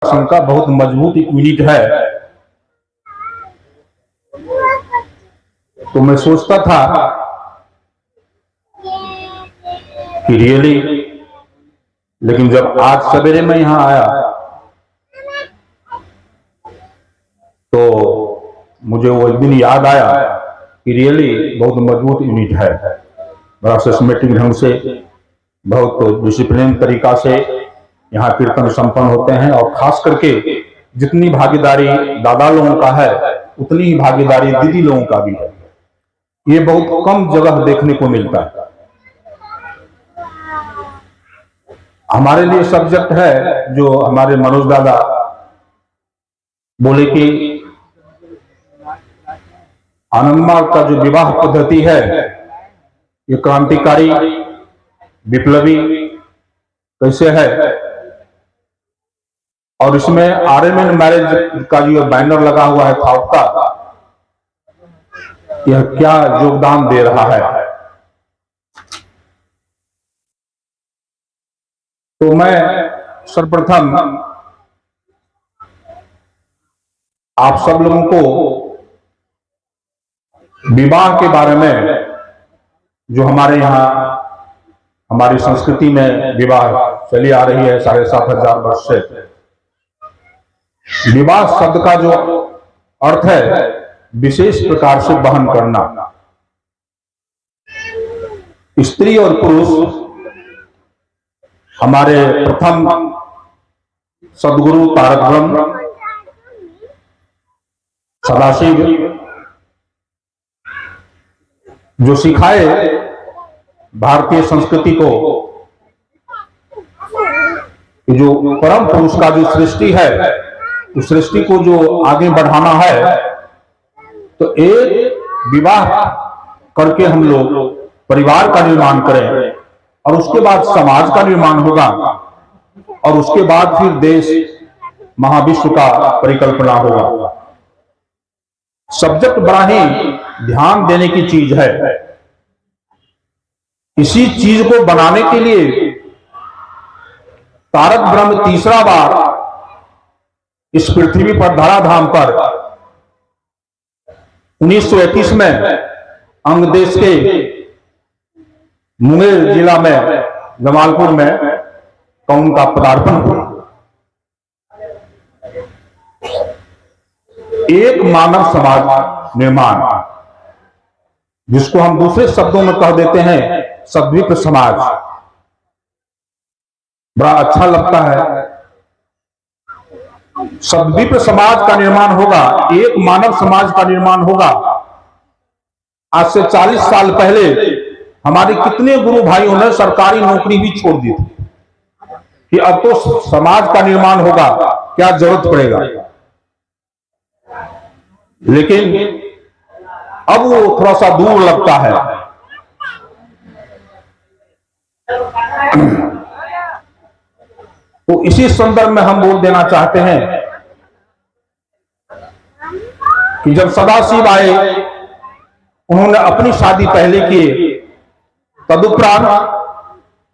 संघ का बहुत मजबूत यूनिट है। तो मैं सोचता था कि रियली, लेकिन जब आज सवेरे मैं यहां आया तो मुझे वो दिन याद आया कि रियली बहुत मजबूत यूनिट है। बड़ा सिस्टमेटिक ढंग से, बहुत डिसिप्लिन तरीका से यहाँ कीर्तन संपन्न होते हैं। और खास करके जितनी भागीदारी दादा लोगों का है उतनी ही भागीदारी दीदी लोगों का भी है। ये बहुत कम जगह देखने को मिलता है। हमारे लिए सब्जेक्ट है जो हमारे मनोज दादा बोले कि आनंदमा का जो विवाह पद्धति है ये क्रांतिकारी विप्लवी कैसे है, और इसमें आर्यमैन मैरिज का जो बैनर लगा हुआ है थाउट का, यह क्या योगदान दे रहा है। तो मैं सर्वप्रथम आप सब लोगों को विवाह के बारे में, जो हमारे यहाँ हमारी संस्कृति में विवाह चली आ रही है 7,500 वर्ष से, विवाह शब्द का जो अर्थ है विशेष प्रकार से वहन करना। स्त्री और पुरुष हमारे प्रथम सदगुरु तारक ब्रह्म सदाशिव जो सिखाए भारतीय संस्कृति को, जो परम पुरुष का जो सृष्टि है उस सृष्टि को जो आगे बढ़ाना है, तो एक विवाह करके हम लोग परिवार का निर्माण करें और उसके बाद समाज का निर्माण होगा और उसके बाद फिर देश महाविश्व का परिकल्पना होगा। सब्जेक्ट बड़ा ही ध्यान देने की चीज है। इसी चीज को बनाने के लिए तारक ब्रह्म तीसरा बार इस पृथ्वी पर धराधाम पर 1921 में अंग देश के मुंगेर जिला में जमालपुर में उनका पदार्पण हुआ। एक मानव समाज निर्माण, जिसको हम दूसरे शब्दों में कह देते हैं सद्विप समाज। बड़ा अच्छा लगता है। सद्विप समाज का निर्माण होगा, एक मानव समाज का निर्माण होगा। आज से 40 साल पहले हमारे कितने गुरु भाइयों ने सरकारी नौकरी भी छोड़ दी थी कि अब तो समाज का निर्माण होगा, क्या जरूरत पड़ेगा। लेकिन अब वो थोड़ा सा दूर लगता है। तो इसी संदर्भ में हम बोल देना चाहते हैं कि जब सदाशिव आए, उन्होंने अपनी शादी पहले की, तदुपरांत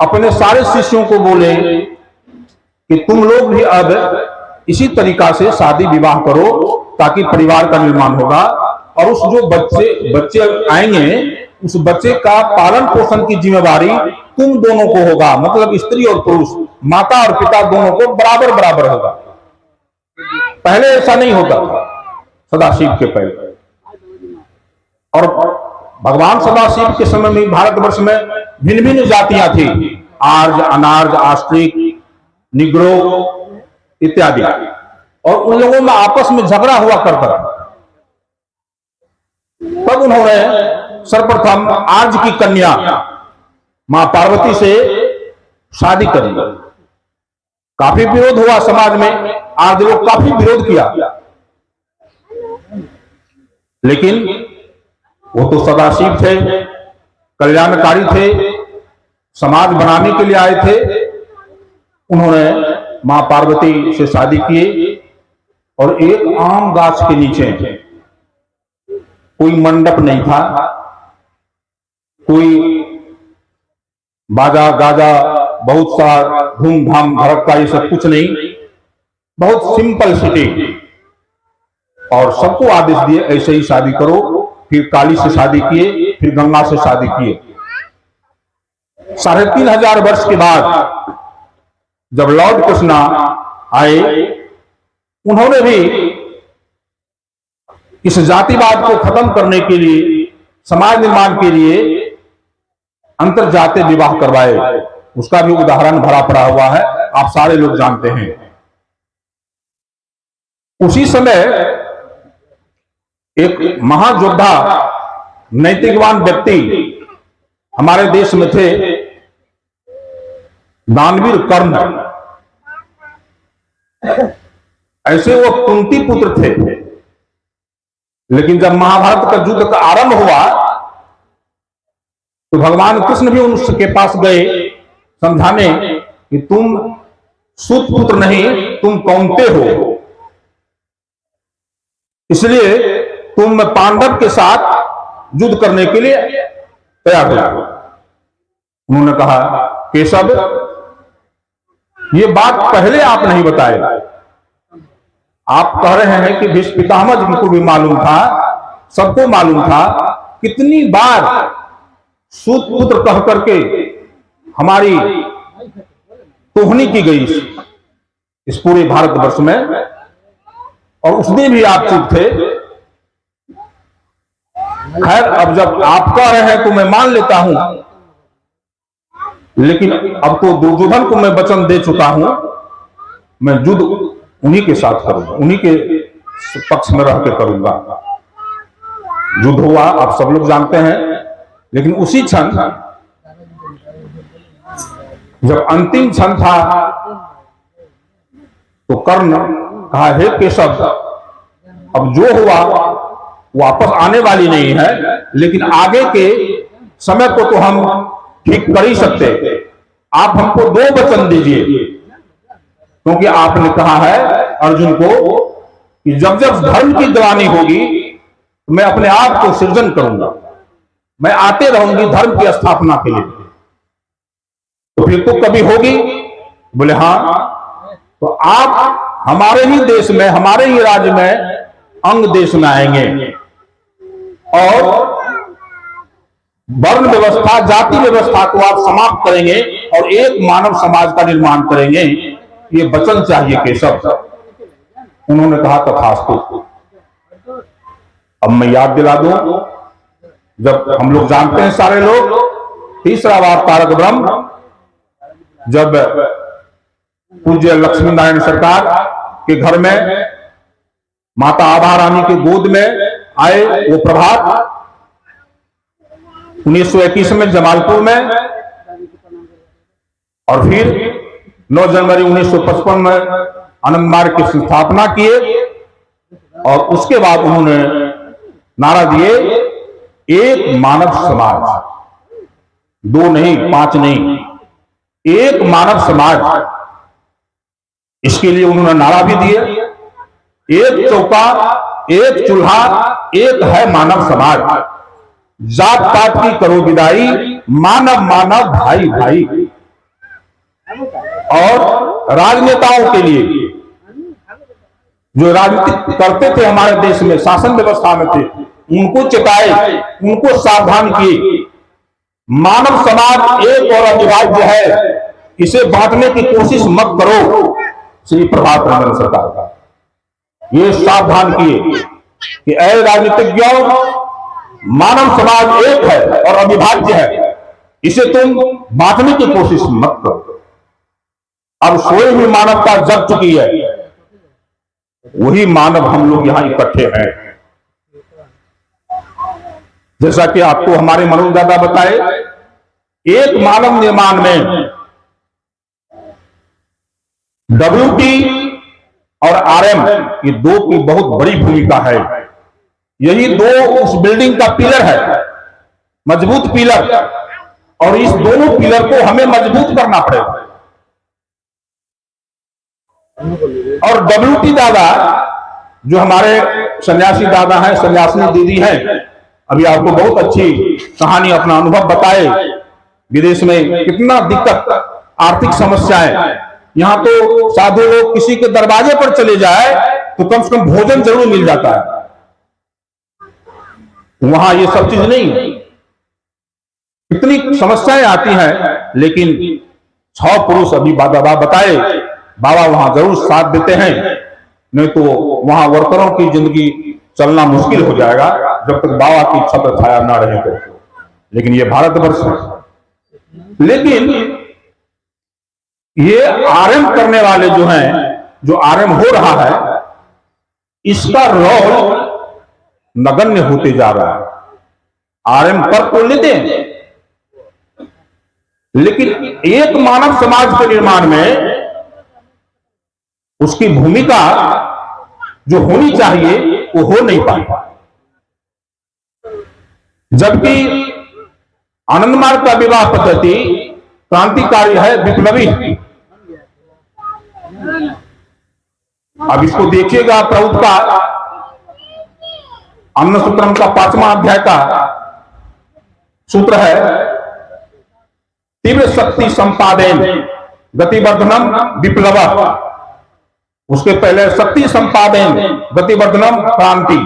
अपने सारे शिष्यों को बोले कि तुम लोग भी अब इसी तरीका से शादी विवाह करो ताकि परिवार का निर्माण होगा, और उस जो बच्चे आएंगे उस बच्चे का पालन पोषण की जिम्मेदारी तुम दोनों को होगा। मतलब स्त्री और पुरुष, माता और पिता दोनों को बराबर बराबर होगा। पहले ऐसा नहीं होता था सदाशिव के पहले। और भगवान सदाशिव के समय में भारतवर्ष में भिन्न भिन्न जातियां थी, आर्य, अनार्य, आस्ट्रिक, निग्रो इत्यादि, और उन लोगों में आपस में झगड़ा हुआ करता था। तब उन्होंने सर्वप्रथम आर्य की कन्या मां पार्वती से शादी करी। काफी विरोध हुआ समाज में, आर्य लोग काफी विरोध किया, लेकिन वो तो सदाशिव थे, कल्याणकारी थे, समाज बनाने के लिए आए थे। उन्होंने मां पार्वती से शादी की और एक आम गाछ के नीचे, कोई मंडप नहीं था, कोई बाजा गाजा बहुत सा धूमधाम भड़कता ये सब कुछ नहीं, बहुत सिंपल सिटी, और सबको आदेश दिए ऐसे ही शादी करो। फिर काली से शादी किए, फिर गंगा से शादी किए। 3500 वर्ष के बाद जब लॉर्ड कृष्णा आए, उन्होंने भी इस जातिवाद को खत्म करने के लिए, समाज निर्माण के लिए अंतरजातीय विवाह करवाए। उसका भी उदाहरण भरा पड़ा हुआ है, आप सारे लोग जानते हैं। उसी समय एक महायोद्धा, नैतिकवान व्यक्ति हमारे देश में थे, दानवीर कर्ण। ऐसे वो कुंती पुत्र थे, लेकिन जब महाभारत का युद्ध का आरंभ हुआ तो भगवान कृष्ण भी उसके पास गए समझाने कि तुम सूत पुत्र नहीं, तुम कौनते हो, इसलिए तुम पांडव के साथ युद्ध करने के लिए तैयार हो। उन्होंने कहा, केशव, ये बात पहले आप नहीं बताए। आप कह रहे हैं कि भीष्म पितामह जिनको भी मालूम था, सबको मालूम था, कितनी बार सूत पुत्र कह करके हमारी तोहनी की गई इस पूरे भारतवर्ष में, और उसमें भी आप चुप थे। खैर, अब जब आप कह रहे हैं तो मैं मान लेता हूं, लेकिन अब तो दुर्योधन को मैं वचन दे चुका हूं, मैं युद्ध उन्हीं के साथ करूंगा, उन्हीं के पक्ष में रह के करूंगा। युद्ध हुआ, आप सब लोग जानते हैं। लेकिन उसी क्षण, जब अंतिम क्षण था, तो कर्ण कहा, हे केशव, अब जो हुआ वापस आने वाली नहीं है, लेकिन आगे के समय को तो हम ठीक कर ही सकते। आप हमको 2 वचन दीजिए, क्योंकि आपने कहा है अर्जुन को कि जब जब धर्म की ग्लानि होगी मैं अपने आप को सृजन करूंगा, मैं आते रहूंगी धर्म की स्थापना के लिए। तो फिर तो कभी होगी? बोले हाँ। तो आप हमारे ही देश में, हमारे ही राज्य में, अंग देश में आएंगे और वर्ण व्यवस्था, जाति व्यवस्था को आप समाप्त करेंगे और एक मानव समाज का निर्माण करेंगे। ये वचन चाहिए केशव। उन्होंने कहा, तथास्तु। अब मैं याद दिला दूं, जब हम लोग जानते हैं सारे लोग, तीसरा बार तारक ब्रह्म जब पूज्य लक्ष्मी नारायण सरकार के घर में माता आभा रानी के गोद में आए, वो प्रभात 1921 में जमालपुर में, और फिर 9 जनवरी 1955 में आनंद मार्ग की स्थापना किए, और उसके बाद उन्होंने नारा दिए, एक मानव समाज, 2 नहीं, 5 नहीं, एक मानव समाज। इसके लिए उन्होंने नारा भी दिए, एक चौका, एक चूल्हा, एक है मानव समाज, जात पात की करो विदाई, मानव मानव भाई भाई। और राजनेताओं के लिए, जो राजनीति करते थे हमारे देश में, शासन व्यवस्था में थे, उनको चेताए, उनको सावधान किए, मानव समाज एक और अनिवार्य है, इसे बांटने की कोशिश मत करो। श्री प्रभात रंजन सरकार का ये सावधान किए कि ऐ राजनीतिज्ञों, मानव समाज एक है और अविभाज्य है, इसे तुम बांटने की कोशिश मत करो। अब सोई हुई मानवता जग चुकी है, वही मानव हम लोग यहां इकट्ठे हैं। जैसा कि आपको हमारे मनोज दादा बताए, एक मानव निर्माण में WT और RM, ये 2 की बहुत बड़ी भूमिका है। यही 2 उस बिल्डिंग का पिलर है, मजबूत पिलर, और इस दोनों पिलर को हमें मजबूत करना पड़ेगा। और WT दादा, जो हमारे सन्यासी दादा हैं, सन्यासिनी दीदी हैं, अभी आपको बहुत अच्छी कहानी, अपना अनुभव बताए, विदेश में कितना दिक्कत, आर्थिक समस्याएं, यहां तो साधु लोग किसी के दरवाजे पर चले जाए तो कम से कम भोजन जरूर मिल जाता है, वहां ये सब चीज नहीं। कितनी समस्याएं आती हैं, लेकिन 6 पुरुष अभी बाबा बताए, बाबा वहां जरूर साथ देते हैं, नहीं तो वहां वर्करों की जिंदगी चलना मुश्किल हो जाएगा जब तक बाबा की छत्र छाया ना रहे तो। लेकिन ये भारतवर्ष है। लेकिन ये आरएम करने वाले जो हैं, जो आरएम हो रहा है, इसका रोल नगण्य होते जा रहा है। आरएम कर तो लेते हैं, लेकिन एक मानव समाज के निर्माण में उसकी भूमिका जो होनी चाहिए वो हो नहीं पाई। जबकि आनंद मार्ग का विवाह पद्धति क्रांतिकारी है, विप्लवी। अब इसको देखिएगा, प्रभुपाद अन्न सूत्रम का 5वां अध्याय का सूत्र है, तीव्र शक्ति संपादन गतिवर्धनम विप्लव। उसके पहले शक्ति संपादन गतिवर्धनम क्रांति।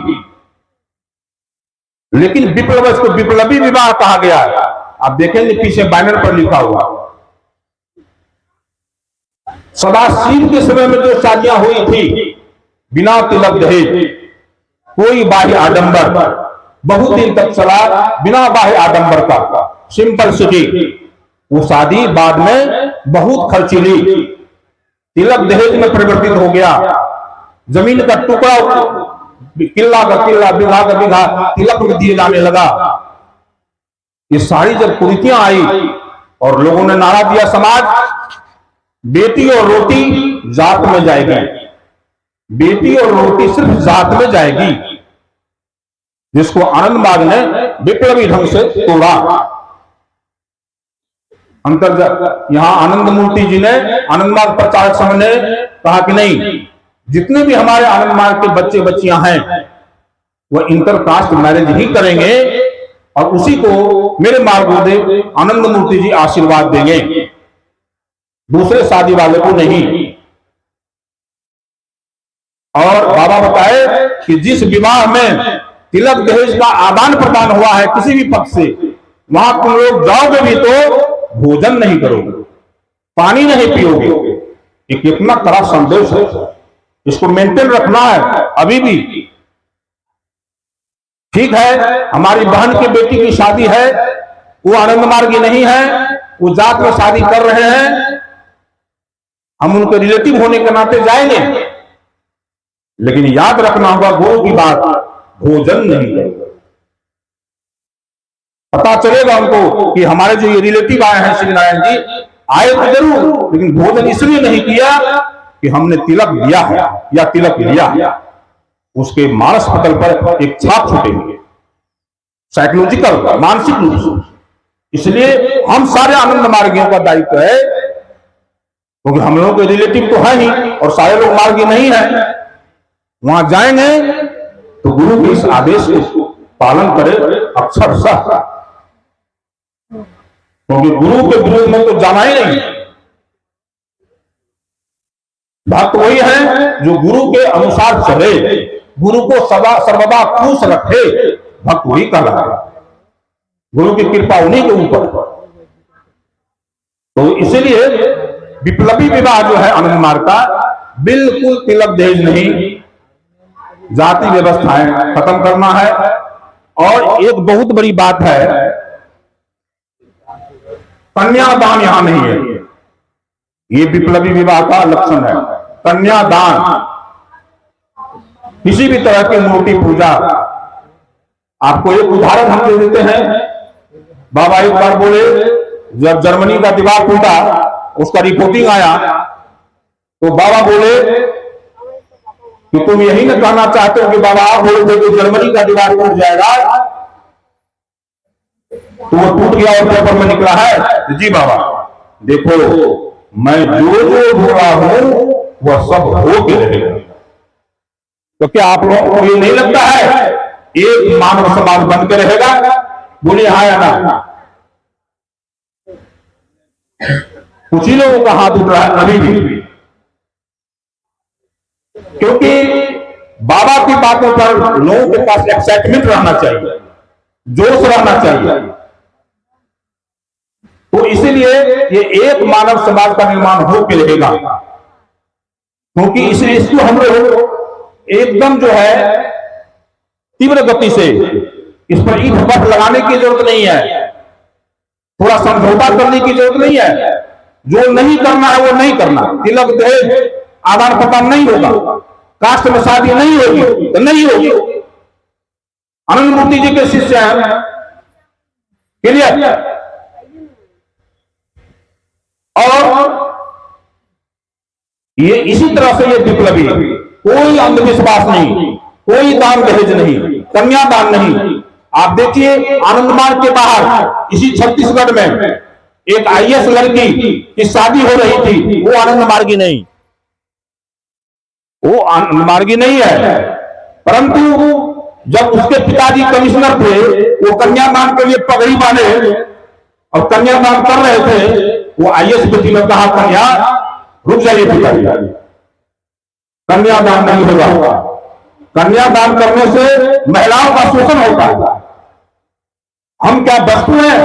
लेकिन विप्लव, इसको विप्लवी विवाह कहा गया है। आप देखेंगे पीछे बैनर पर लिखा हुआ। सदाशिव के समय में जो शादियां हुई थी बिना तिलक दहेज, कोई बाह्य आडंबर, बहुत दिन तक चला बिना बाह्य आडंबर का, सिंपल सिटी, वो शादी बाद में बहुत खर्चीली, तिलक दहेज में परिवर्तित हो गया। जमीन का टुकड़ा किला का किला, बिघा का बिघा तिलक में दिए जाने लगा। ये सारी जब कुरीतियां आई और लोगों ने नारा दिया, समाज बेटी और रोटी जात में जाएगी, बेटी और रोटी सिर्फ जात में जाएगी, जिसको आनंद मार्ग ने विप्लवी ढंग से तोड़ा। यहां आनंद मूर्ति जी ने, आनंद मार्ग प्रचारक संघ ने कहा कि नहीं, जितने भी हमारे आनंद मार्ग के बच्चे बच्चियां हैं वह इंटरकास्ट मैरिज ही करेंगे और उसी को मेरे मार्गोदेव आनंद मूर्ति जी आशीर्वाद देंगे, दूसरे शादी वाले को नहीं। और बाबा बताए कि जिस विवाह में तिलक दहेज का आदान प्रदान हुआ है किसी भी पक्ष से, वहां तुम लोग जाओगे भी तो भोजन नहीं करोगे, पानी नहीं पियोगे। ये कितना कड़ा संदेश है, इसको मेंटेन रखना है अभी भी। ठीक है, हमारी बहन की बेटी की शादी है, वो आनंद मार्गी नहीं है, वो जात में शादी कर रहे हैं, हम उनके रिलेटिव होने के नाते जाएंगे, लेकिन याद रखना होगा गुरु की बात, भोजन नहीं करेगा। पता चलेगा उनको कि हमारे जो ये रिलेटिव आए हैं श्री नारायण जी, आए तो जरूर, लेकिन भोजन इसलिए नहीं किया कि हमने तिलक दिया है या तिलक लिया है। उसके मानस पटल पर एक छाप छूटेगी, साइकोलॉजिकल, मानसिक रूप से। इसलिए हम सारे आनंद मार्गियों का दायित्व है, क्योंकि हम लोगों के रिलेटिव तो है ही और सारे लोग मार्गी नहीं है। वहां जाएंगे तो गुरु के इस आदेश को पालन करें अक्षरशः, क्योंकि गुरु के विरोध में तो जाना ही नहीं। भक्त वही है जो गुरु के अनुसार चले, गुरु को सदा सर्वदा खुश रखे, भक्त वही कहलाएगा। गुरु की कृपा उन्हीं के ऊपर। तो इसीलिए विप्लवी विवाह जो है आनंद मार्ग का, बिल्कुल तिलक दहेज नहीं, जाति व्यवस्थाएं खत्म करना है। और एक बहुत बड़ी बात है, कन्यादान यहां नहीं है। ये विप्लवी विवाह का लक्षण है, कन्यादान। किसी भी तरह की मूर्ति पूजा, आपको एक उदाहरण हम दे देते हैं। बाबा एक बार बोले, जब जर्मनी का दीवार टूटा, उसका रिपोर्टिंग आया, तो बाबा बोले कि तुम यही ना कहना चाहते हो कि बाबा आप बोल दे कि जर्मनी का दीवार टूट जाएगा, तो वो टूट गया और पेपर में निकला है। जी बाबा देखो, मैं जो जो हो रहा हूं वह सब हो के रहेगा। तो क्या आप लोगों को ये नहीं लगता है एक मानव समाज बन के रहेगा? बोले हाँ या ना? कुछ ही लोगों का हाथ उठ रहा है अभी भी। क्योंकि बाबा की बातों पर लोगों के पास एक्साइटमेंट रहना चाहिए, जोश रहना चाहिए। तो इसीलिए ये एक मानव समाज का निर्माण होकर रहेगा, क्योंकि इसलिए इसको हम लोग एकदम जो है तीव्र गति से इस पर ईंट बट लगाने की जरूरत नहीं है, थोड़ा समझौता करने की जरूरत नहीं है। जो नहीं करना है वो नहीं करना, तिलक दहेज आदान प्रदान नहीं होगा, कास्ट में शादी नहीं होगी तो नहीं होगी। आनंद मूर्ति जी के शिष्य हैं, क्लियर। और ये इसी तरह से ये विप्लवी, कोई अंधविश्वास नहीं, कोई दान दहेज नहीं, कन्यादान नहीं। आप देखिए आनंद मार्ग के बाहर इसी छत्तीसगढ़ में एक आईएएस लड़की की शादी हो रही थी, वो आनंद मार्गी नहीं, वो आनंद मार्गी नहीं है। परंतु जब उसके पिताजी कमिश्नर थे, वो कन्यादान के लिए पगड़ी बांधे और कन्यादान कर रहे थे, वो आईएएस बेटी ने कहा कन्या रुक जाइए पिताजी, कन्यादान नहीं होगा, कन्यादान करने से महिलाओं का शोषण होता है। हम क्या वस्तु हैं?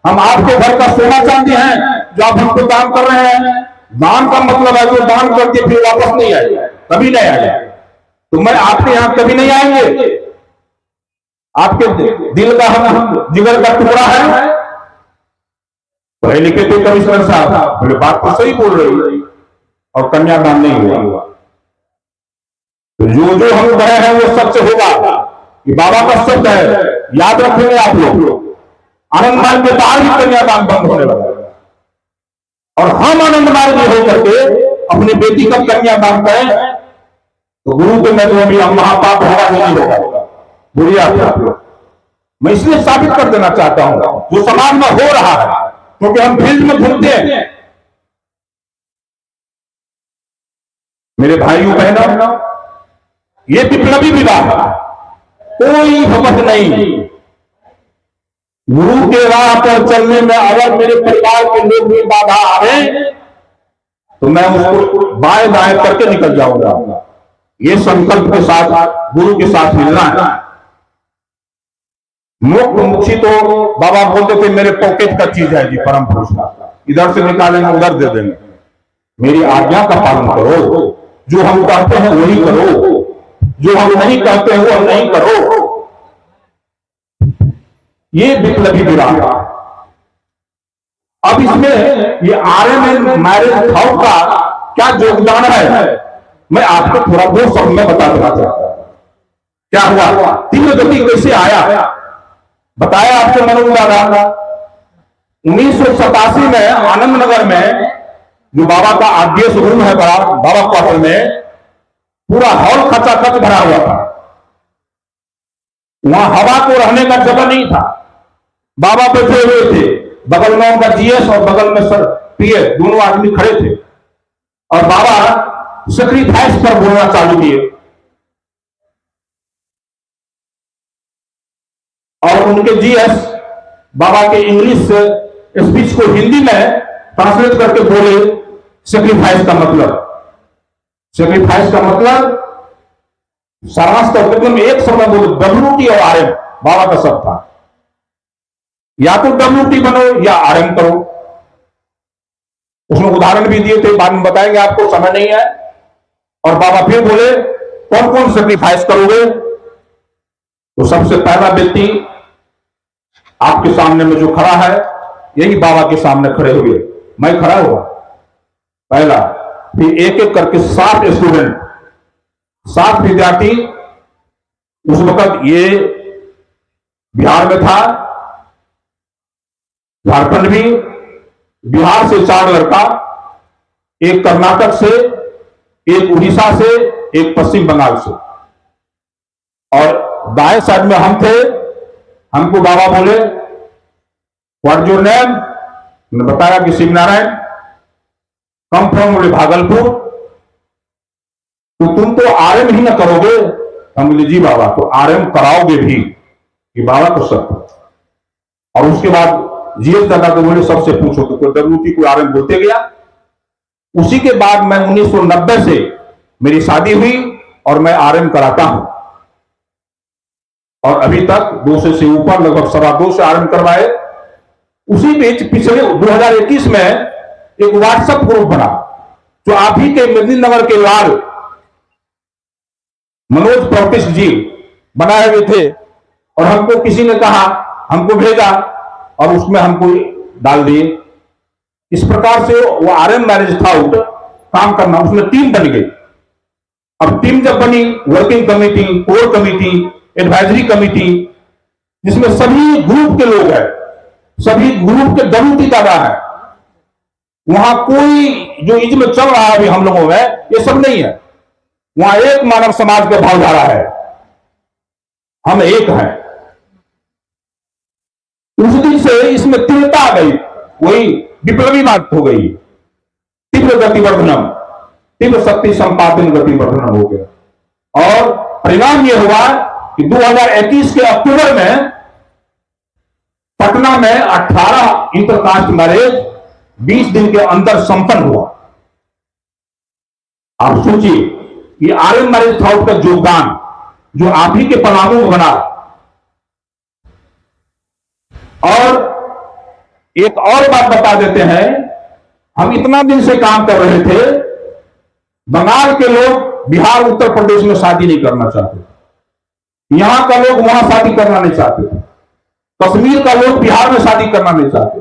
हम आपके घर का सोना चांदी हैं जो आप हमको दान कर रहे हैं। दान का मतलब है जो दान करके फिर वापस नहीं आएगा, कभी नहीं आएगा। तो मैं आपके यहां कभी नहीं आएंगे, आपके दिल का हम जिगर का टुकड़ा है। पढ़े लिखे थे कमिश्नर साहब, बोले बात तो सही बोल रही, और कन्यादान नहीं हुआ। तो जो हम कहे हैं वो सच होगा, ये बाबा का शब्द है, याद रखेंगे आप लोग। आनंद मार्ग के बाहर भी कन्यादान बंद होने लगा, और हम आनंद मार्ग में होकर के अपनी बेटी का कन्यादान करें तो गुरु के नजरों में हम महापाप होगा, नहीं होगा। बोलिए आप लोग। मैं इसलिए साबित कर देना चाहता हूं जो समाज में हो रहा है, क्योंकि हम फील्ड में घूमते हैं। मेरे भाइयों बहनों, ये विप्लवी विवाह कोई हवस नहीं। गुरु के राह पर चलने में अगर मेरे परिवार के लोग भी बाधा आए तो मैं उसको बाएं दाएं करके निकल जाऊंगा। ये संकल्प के साथ गुरु के साथ मिलना है। मुक्त मुक्षी तो बाबा बोलते थे मेरे पॉकेट का चीज है जी, परम पुरुष का, इधर से निकालेंगे उधर दे देंगे। मेरी आज्ञा का पालन करो, जो हम कहते हैं वही करो, जो हम नहीं कहते हैं वो हम नहीं करो। ये विप्लवी विवाह। अब इसमें ये आर्यन मैरिज हाउस का क्या योगदान है, मैं आपको थोड़ा बहुत शब्द में बता देना चाहता हूं। क्या हुआ, तीव्र गति कैसे आया, बताया आपको मनोज दादा। 1987 में आनंद नगर में जो बाबा का आरडीएस रूम है बड़ा, बाबा क्वार्टर में पूरा हॉल खचाखच भरा हुआ था। वहां हवा को रहने का जगह नहीं था। बाबा बैठे हुए थे, बगल में उनका जीएस और बगल में सर पीए, दोनों आदमी खड़े थे, और बाबा सेक्रीफाइस पर बोलना चालू किए। और उनके जीएस बाबा के इंग्लिश स्पीच को हिंदी में ट्रांसलेट करके बोले सेक्रीफाइस का मतलब। सेक्रीफाइस का मतलब सारांश तौर में एक समय बोले WT और RM, बाबा का शब्द था। या तो WT बनो या RM करो। उसमें उदाहरण भी दिए थे, बाद में बताएंगे आपको, समय नहीं है। और बाबा फिर बोले कौन कौन सेक्रीफाइस करोगे? तो सबसे पहला व्यक्ति आपके सामने में जो खड़ा है, यही बाबा के सामने खड़े हुए, मैं खड़ा हुआ पहला। फिर एक एक करके 7 स्टूडेंट, 7 विद्यार्थी। उस वक्त ये बिहार में था, झारखंड भी, बिहार से 4 लड़का, एक कर्नाटक से, एक उड़ीसा से, एक पश्चिम बंगाल से, और दाएं साइड में हम थे। हमको बाबा बोले व्हाट योर नेम? मैंने बताया कि शिव नारायण। कम फ्रॉम बोले भागलपुर। तो तुम तो RM ही ना करोगे? हम बोले जी बाबा, तो RM कराओगे भी, कि बाबा को सब। और उसके बाद जीएस दादा को बोले सबसे पूछो, तो WT को RM बोलते गया। उसी के बाद मैं 1990 से मेरी शादी हुई और मैं आरएम कराता हूं, और अभी तक 200 से ऊपर, लगभग 2.25 से आरएम करवाए। उसी बीच पिछले 2021 में एक व्हाट्सएप ग्रुप बना, जो आप ही के मेदिनीनगर के लाल मनोज प्रतिष्ठ जी बनाए हुए थे, और हमको किसी ने कहा, हमको भेजा, और उसमें हमको डाल दिए। इस प्रकार से वो आरएम मैरिज थाउट काम करना, उसमें टीम बन गई। अब टीम जब बनी, working committee, core committee, advisory committee, जिसमें सभी ग्रुप के लोग हैं, सभी ग्रुप के दरूती दादा है, वहां कोई जो इज्म चल रहा है अभी हम लोगों में, ये सब नहीं है। वहां एक मानव समाज का भावधारा है, हम एक हैं। उस दिन से इसमें तीव्रता आ गई, वही विप्लवी बात हो गई। तीव्र गतिवर्धनम, तीव्र शक्ति संपादन गतिवर्धनम हो गया। और परिणाम यह हुआ कि 2021 के अक्टूबर में पटना में 18 इंटरकास्ट मैरिज 20 दिन के अंदर संपन्न हुआ। आप सोचिए कि आरएम मैरिज थाउट का योगदान, जो आप ही के पलामू में बना। और एक और बात बता देते हैं, हम इतना दिन से काम कर रहे थे, बंगाल के लोग बिहार उत्तर प्रदेश में शादी नहीं करना चाहते, यहां का लोग वहां शादी करना नहीं चाहते, कश्मीर का लोग बिहार में शादी करना नहीं चाहते,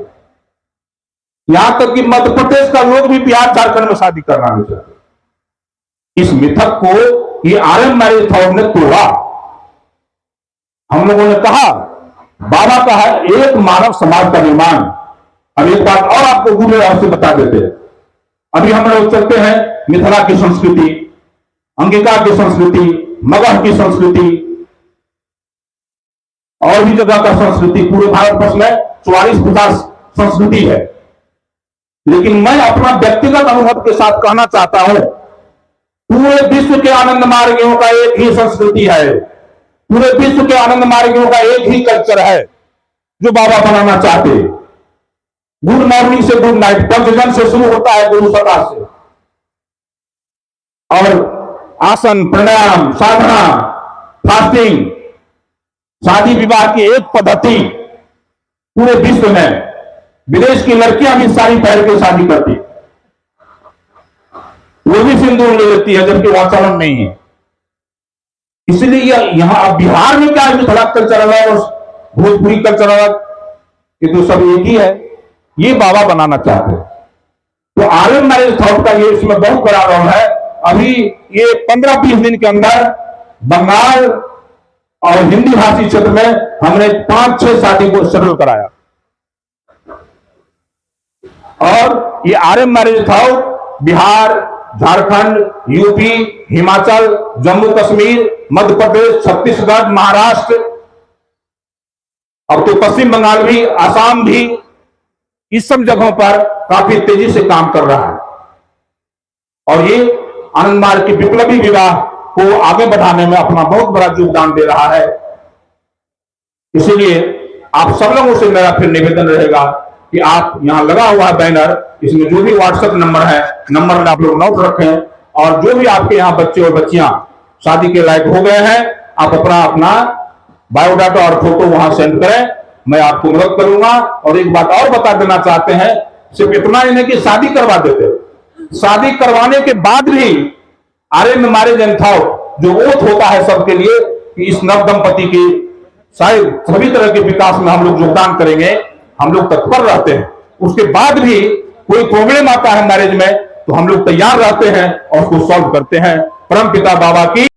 यहां तक कि मध्य प्रदेश का लोग भी बिहार झारखंड में शादी करना नहीं चाहते। इस मिथक को ये आरएम मैरिज थाउट ने तोड़ा। हम लोगों ने कहा, बाबा का है एक मानव समाज का निर्माण। अब एक बात और आपको गुरु से बता देते हैं, अभी हम लोग चलते हैं मिथिला की संस्कृति, अंगिका की संस्कृति, मगध की संस्कृति, और भी जगह का संस्कृति, पूरे भारतवर्ष में 44-50 संस्कृति है। लेकिन मैं अपना व्यक्तिगत अनुभव के साथ कहना चाहता हूं, पूरे विश्व के आनंद मार्गियों का एक ही संस्कृति है, पूरे विश्व के आनंद मार्गियों का एक ही कल्चर है जो बाबा बनाना चाहते। गुड मॉर्निंग से गुड नाइट, पंचजन से शुरू होता है, गुरु सदा से, और आसन, प्राणायाम, साधना, फास्टिंग, शादी विवाह की एक पद्धति पूरे विश्व में। विदेश की लड़कियां भी साड़ी पहन के शादी करती, वो भी सिंदूर ले लेती है, जबकि वहां चलन नहीं है। इसलिए यहां बिहार में क्या मिथिला कल्चर अलग और भोजपुरी कल्चर अलग, ये तो सब एक ही है। ये बाबा बनाना चाहते हैं। तो आरएम मैरिज थाउट का ये इसमें बहुत बड़ा रोल है। अभी ये 15-20 दिन के अंदर बंगाल और हिंदी भाषी क्षेत्र में हमने 5-6 शादी को सेटल कराया। और ये आरएम मैरिज थाउट बिहार, झारखंड, यूपी, हिमाचल, जम्मू कश्मीर, मध्य प्रदेश, छत्तीसगढ़, महाराष्ट्र, अब तो पश्चिम बंगाल भी, आसाम भी, इस सब जगहों पर काफी तेजी से काम कर रहा है। और ये आनंद मार्ग की विप्लवी विवाह को आगे बढ़ाने में अपना बहुत बड़ा योगदान दे रहा है। इसीलिए आप सब लोगों से मेरा फिर निवेदन रहेगा कि आप यहां लगा हुआ है बैनर, इसमें जो भी व्हाट्सएप नंबर है, नंबर में आप लोग नोट रखें, और जो भी आपके यहाँ बच्चे और बच्चियां शादी के लायक हो गए हैं, आप अपना बायोडाटा और फोटो वहां सेंड करें, मैं आपको मदद करूंगा। और एक बात और बता देना चाहते हैं, सिर्फ इतना ही नहीं कि शादी करवा देते, शादी करवाने के बाद भी आरएम मैरिज थाउट जो ओथ होता है सबके लिए कि इस नव दंपति की शायद सभी तरह के विकास में हम लोग योगदान करेंगे, हम लोग तत्पर रहते हैं। उसके बाद भी कोई प्रॉब्लम आता है मैरिज में, तो हम लोग तैयार रहते हैं और उसको सॉल्व करते हैं। परम पिता बाबा की